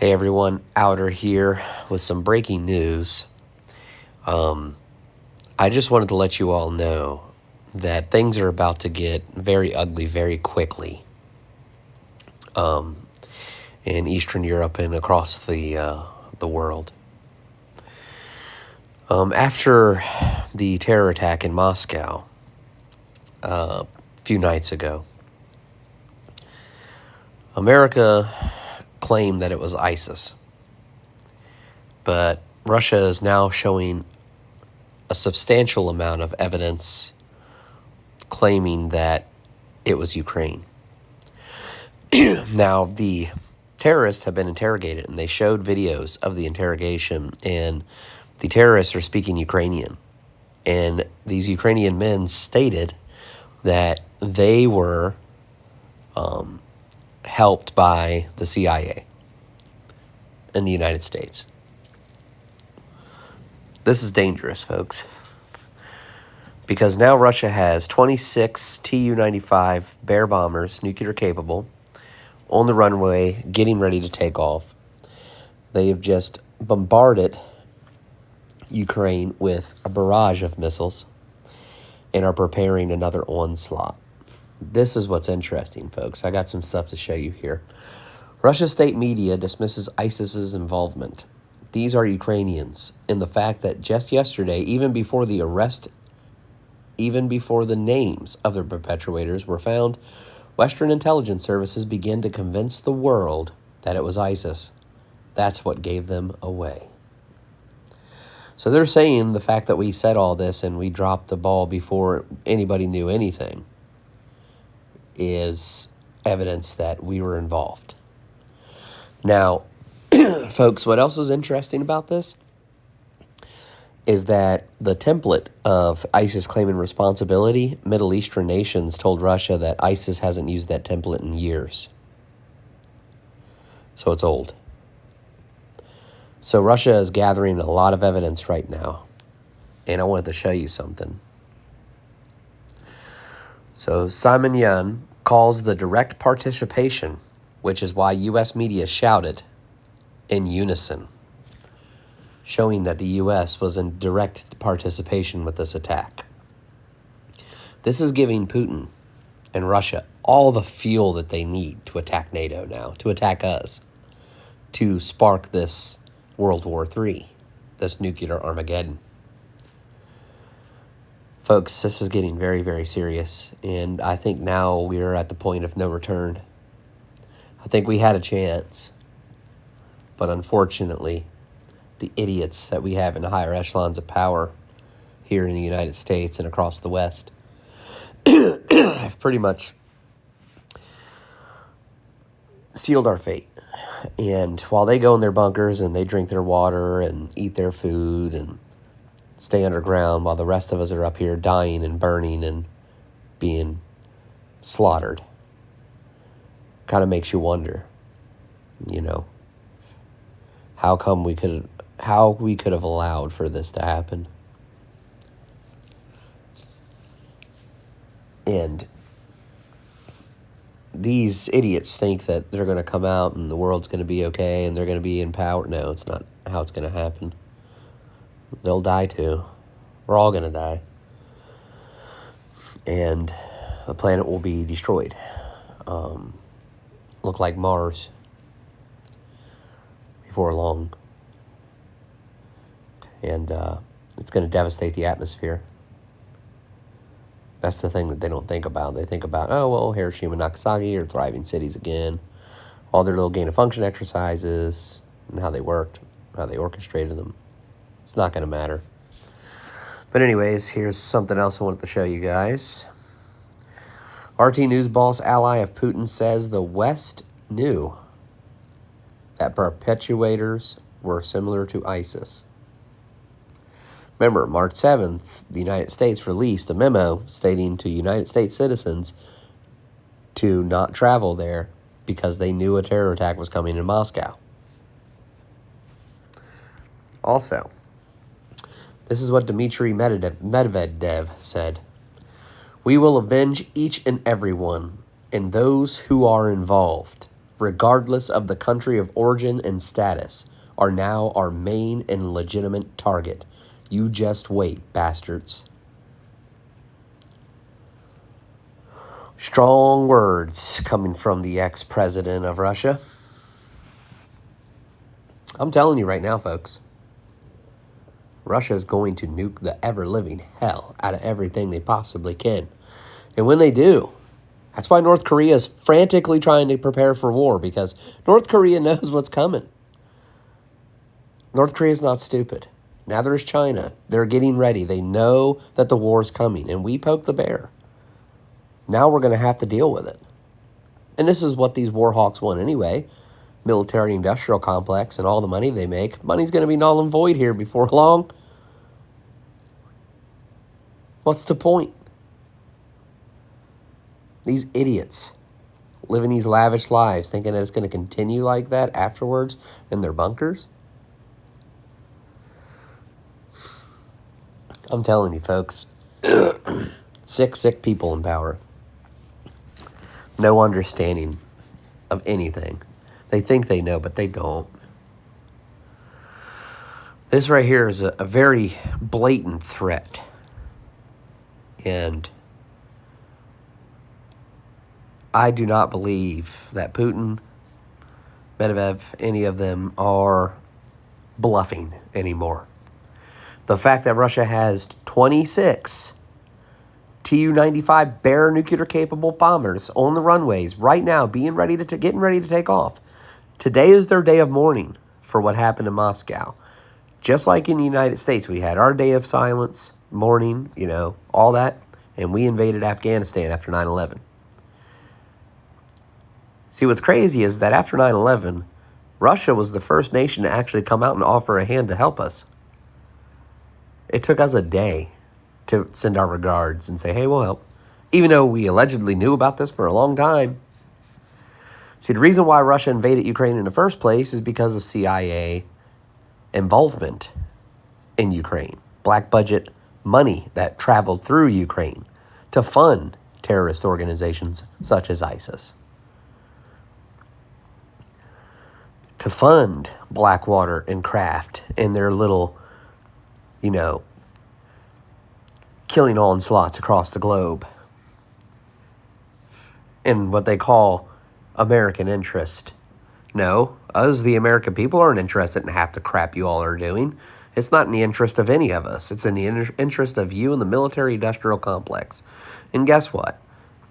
Hey everyone, Outer here with some breaking news. I just wanted to let you all know that things are about to get very ugly very quickly in Eastern Europe and across the world. After the terror attack in Moscow a few nights ago, America claimed that it was ISIS, but Russia is now showing a substantial amount of evidence claiming that it was Ukraine. Now, the terrorists have been interrogated, and they showed videos of the interrogation, and the terrorists are speaking Ukrainian. And these Ukrainian men stated that they were helped by the CIA in the United States. This is dangerous, folks, because now Russia has 26 Tu-95 Bear bombers, nuclear capable, on the runway, getting ready to take off. They have just bombarded Ukraine with a barrage of missiles and are preparing another onslaught. This is what's interesting, folks. I got some stuff to show you here. Russia's state media dismisses ISIS's involvement. These are Ukrainians, and the fact that just yesterday, even before the arrest, even before the names of the perpetrators were found, Western intelligence services began to convince the world that it was ISIS. That's what gave them away. So they're saying the fact that we said all this and we dropped the ball before anybody knew anything is evidence that we were involved. Now, folks, what else is interesting about this is that the template of ISIS claiming responsibility, Middle Eastern nations told Russia that ISIS hasn't used that template in years. So it's old. So Russia is gathering a lot of evidence right now, and I wanted to show you something. So Simon Yan calls the direct participation, which is why U.S. media shouted in unison, showing that the U.S. was in direct participation with this attack. This is giving Putin and Russia all the fuel that they need to attack NATO now, to attack us, to spark this World War III, this nuclear Armageddon. Folks, this is getting very, very serious, and I think now we are at the point of no return. I think we had a chance, but unfortunately, the idiots that we have in the higher echelons of power here in the United States and across the West have pretty much sealed our fate. And while they go in their bunkers and they drink their water and eat their food and stay underground, while the rest of us are up here dying and burning and being slaughtered, kind of makes you wonder, how we could have allowed for this to happen. And these idiots think that they're going to come out and the world's going to be okay and they're going to be in power. No, it's not how it's going to happen. They'll die too. We're all going to die. And the planet will be destroyed. Look like Mars before long. And it's going to devastate the atmosphere. That's the thing that they don't think about. They think about, Hiroshima and Nagasaki are thriving cities again. All their little gain-of-function exercises and how they worked, how they orchestrated them. It's not going to matter. But anyways, here's something else I wanted to show you guys. RT News boss ally of Putin says the West knew that perpetrators were similar to ISIS. Remember, March 7th, the United States released a memo stating to United States citizens to not travel there because they knew a terror attack was coming in Moscow. Also, this is what Dmitry Medvedev said. We will avenge each and every one, and those who are involved regardless of the country of origin and status, are now our main and legitimate target. You just wait, bastards. Strong words coming from the ex-president of Russia. I'm telling you right now, folks, Russia is going to nuke the ever-living hell out of everything they possibly can. And when they do, that's why North Korea is frantically trying to prepare for war, because North Korea knows what's coming. North Korea is not stupid. Neither is China. They're getting ready. They know that the war is coming, and we poke the bear. Now we're going to have to deal with it. And this is what these war hawks want anyway. Military-industrial complex and all the money they make. Money's going to be null and void here before long. What's the point? These idiots living these lavish lives thinking that it's going to continue like that afterwards in their bunkers. I'm telling you, folks, sick people in power. No understanding of anything. They think they know, but they don't. This right here is a very blatant threat. And I do not believe that Putin, Medvedev, any of them are bluffing anymore. The fact that Russia has 26 Tu-95 Bear nuclear-capable bombers on the runways right now, getting ready to take off. Today is their day of mourning for what happened in Moscow. Just like in the United States, we had our day of silence, mourning, all that, and we invaded Afghanistan after 9/11. See, what's crazy is that after 9/11, Russia was the first nation to actually come out and offer a hand to help us. It took us a day to send our regards and say, hey, we'll help. Even though we allegedly knew about this for a long time. See, the reason why Russia invaded Ukraine in the first place is because of CIA involvement in Ukraine. Black budget money that traveled through Ukraine to fund terrorist organizations such as ISIS. To fund Blackwater and Kraft and their little, killing onslaughts across the globe. In what they call American interest. No, us, the American people, aren't interested in half the crap you all are doing. It's not in the interest of any of us. It's in the interest of you and the military-industrial complex. And guess what?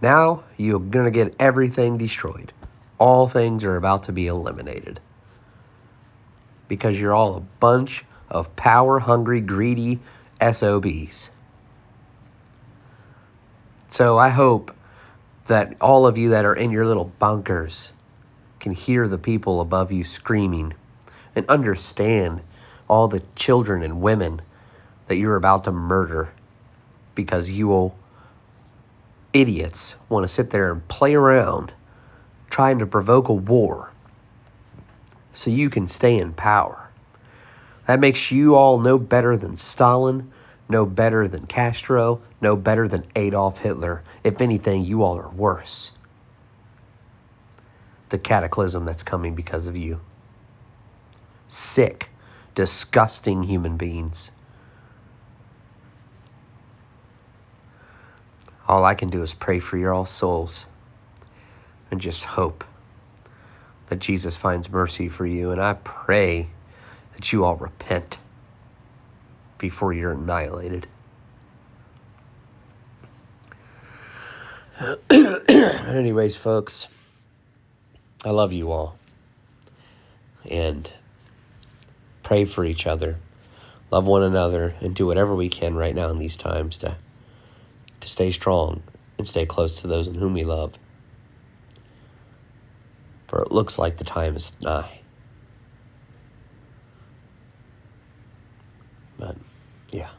Now you're going to get everything destroyed. All things are about to be eliminated. Because you're all a bunch of power-hungry, greedy SOBs. So I hope that all of you that are in your little bunkers can hear the people above you screaming and understand all the children and women that you're about to murder because you idiots want to sit there and play around trying to provoke a war so you can stay in power. That makes you all no better than Stalin, no better than Castro, no better than Adolf Hitler. If anything, you all are worse. The cataclysm that's coming because of you. Sick, disgusting human beings. All I can do is pray for your all souls and just hope that Jesus finds mercy for you. And I pray that you all repent before you're annihilated. Anyways, folks, I love you all. And pray for each other. Love one another and do whatever we can right now in these times to stay strong and stay close to those in whom we love. For it looks like the time is nigh. But, yeah.